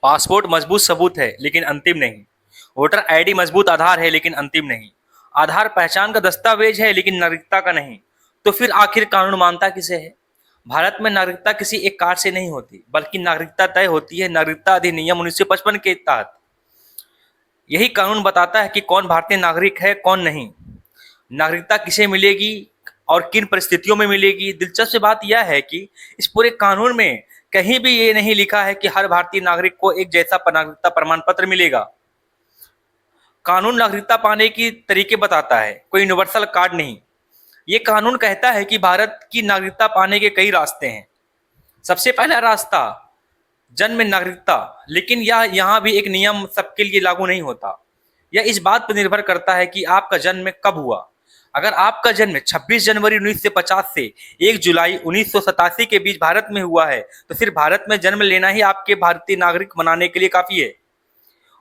Passport मजबूत सबूत है लेकिन अंतिम नहीं। वोटर आईडी मजबूत आधार है लेकिन अंतिम नहीं। आधार पहचान का दस्तावेज है लेकिन नागरिकता का नहीं। तो फिर आखिर कानून मानता किसे है? भारत में नागरिकता किसी एक कार्ड से नहीं होती, बल्कि नागरिकता तय होती है नागरिकता अधिनियम 1955 के तहत। यही कानून बताता है कि कौन भारतीय नागरिक है, कौन नहीं। नागरिकता किसे मिलेगी और किन परिस्थितियों में मिलेगी। दिलचस्प बात यह है कि इस पूरे कानून में कहीं भी ये नहीं लिखा है कि हर भारतीय नागरिक को एक जैसा नागरिकता प्रमाण पत्र मिलेगा। कानून नागरिकता पाने की तरीके बताता है, कोई यूनिवर्सल कार्ड नहीं। ये कानून कहता है कि भारत की नागरिकता पाने के कई रास्ते हैं। सबसे पहला रास्ता जन्म नागरिकता, लेकिन यह यहाँ भी एक नियम सबके लिए लागू नहीं होता। यह इस बात पर निर्भर करता है कि आपका जन्म कब हुआ। अगर आपका जन्म 26 जनवरी 1950 से 1 जुलाई 1987 के बीच भारत में हुआ है, तो सिर्फ भारत में जन्म लेना ही आपके भारतीय नागरिक बनाने के लिए काफी है।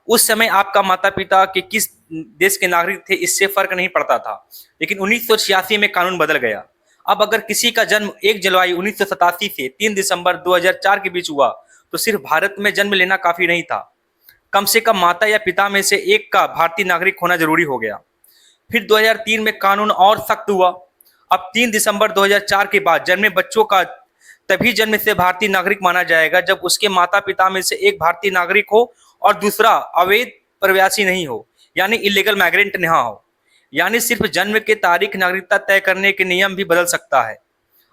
उस समय आपका माता पिता के किस देश के नागरिक थे इससे फर्क नहीं पड़ता था। लेकिन 1986 में कानून बदल गया। अब अगर किसी का जन्म 1 जुलाई 1987 से 3 दिसंबर 2004 के बीच हुआ, तो सिर्फ भारत में जन्म लेना काफी नहीं था, कम से कम माता या पिता में से एक का भारतीय नागरिक होना जरूरी हो गया। फिर 2003 में कानून और सख्त हुआ। अब 3 दिसंबर 2004 के बाद जन्मे बच्चों का तभी जन्म से भारतीय नागरिक माना जाएगा जब उसके माता पिता में से एक भारतीय नागरिक हो और दूसरा अवैध प्रवासी नहीं हो, यानी इलीगल माइग्रेंट नहीं हो। यानी सिर्फ जन्म के तारीख नागरिकता तय करने के नियम भी बदल सकता है।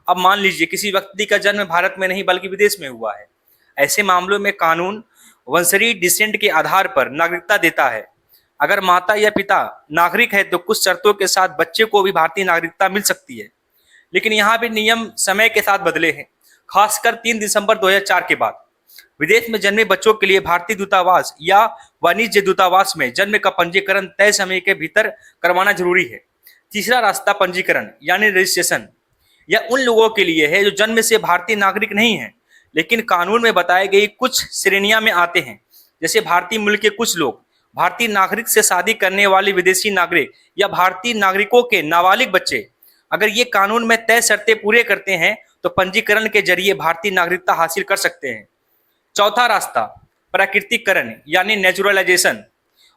अब मान लीजिए किसी व्यक्ति का जन्म भारत में नहीं बल्कि विदेश में हुआ है। ऐसे मामलों में कानून वंशरीय डिसेंट के आधार पर नागरिकता देता है। अगर माता या पिता नागरिक है तो कुछ शर्तों के साथ बच्चे को भी भारतीय नागरिकता मिल सकती है। लेकिन यहाँ भी नियम समय के साथ बदले हैं, खासकर 3 दिसंबर 2004 के बाद। विदेश में जन्मे बच्चों के लिए भारतीय दूतावास या वाणिज्य दूतावास में जन्म का पंजीकरण तय समय के भीतर करवाना जरूरी है। तीसरा रास्ता पंजीकरण यानी रजिस्ट्रेशन। यह उन लोगों के लिए है जो जन्म से भारतीय नागरिक नहीं है, लेकिन कानून में बताई गई कुछ श्रेणियां में आते हैं। जैसे भारतीय मूल के कुछ लोग, भारतीय नागरिक से शादी करने वाले विदेशी नागरिक या भारतीय नागरिकों के नाबालिग बच्चे। अगर ये कानून में तय शर्तें पूरे करते हैं तो पंजीकरण के जरिए भारतीय नागरिकता हासिल कर सकते हैं। चौथा रास्ता प्राकृतिकरण यानी नेचुरलाइजेशन।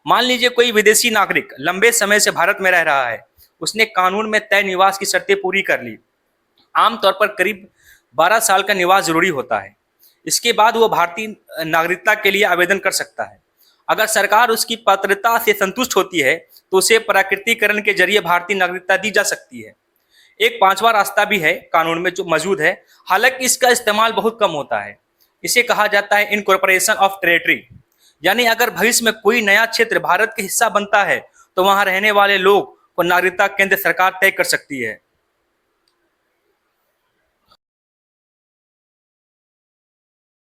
मान लीजिए कोई विदेशी नागरिक लंबे समय से भारत में रह रहा है। उसने कानून में तय निवास की शर्तें पूरी कर ली। आमतौर पर करीब 12 साल का निवास जरूरी होता है। इसके बाद वो भारतीय नागरिकता के लिए आवेदन कर सकता है। अगर सरकार उसकी पात्रता से संतुष्ट होती है तो उसे प्राकृतिकरण के जरिए भारतीय नागरिकता दी जा सकती है। एक पांचवा रास्ता भी है कानून में जो मौजूद है, हालांकि इसका इस्तेमाल बहुत कम होता है। इसे कहा जाता है इनकॉर्पोरेशन ऑफ टेरिटरी। यानी अगर भविष्य में कोई नया क्षेत्र भारत के हिस्सा बनता है तो वहां रहने वाले लोग को नागरिकता केंद्र सरकार तय कर सकती है।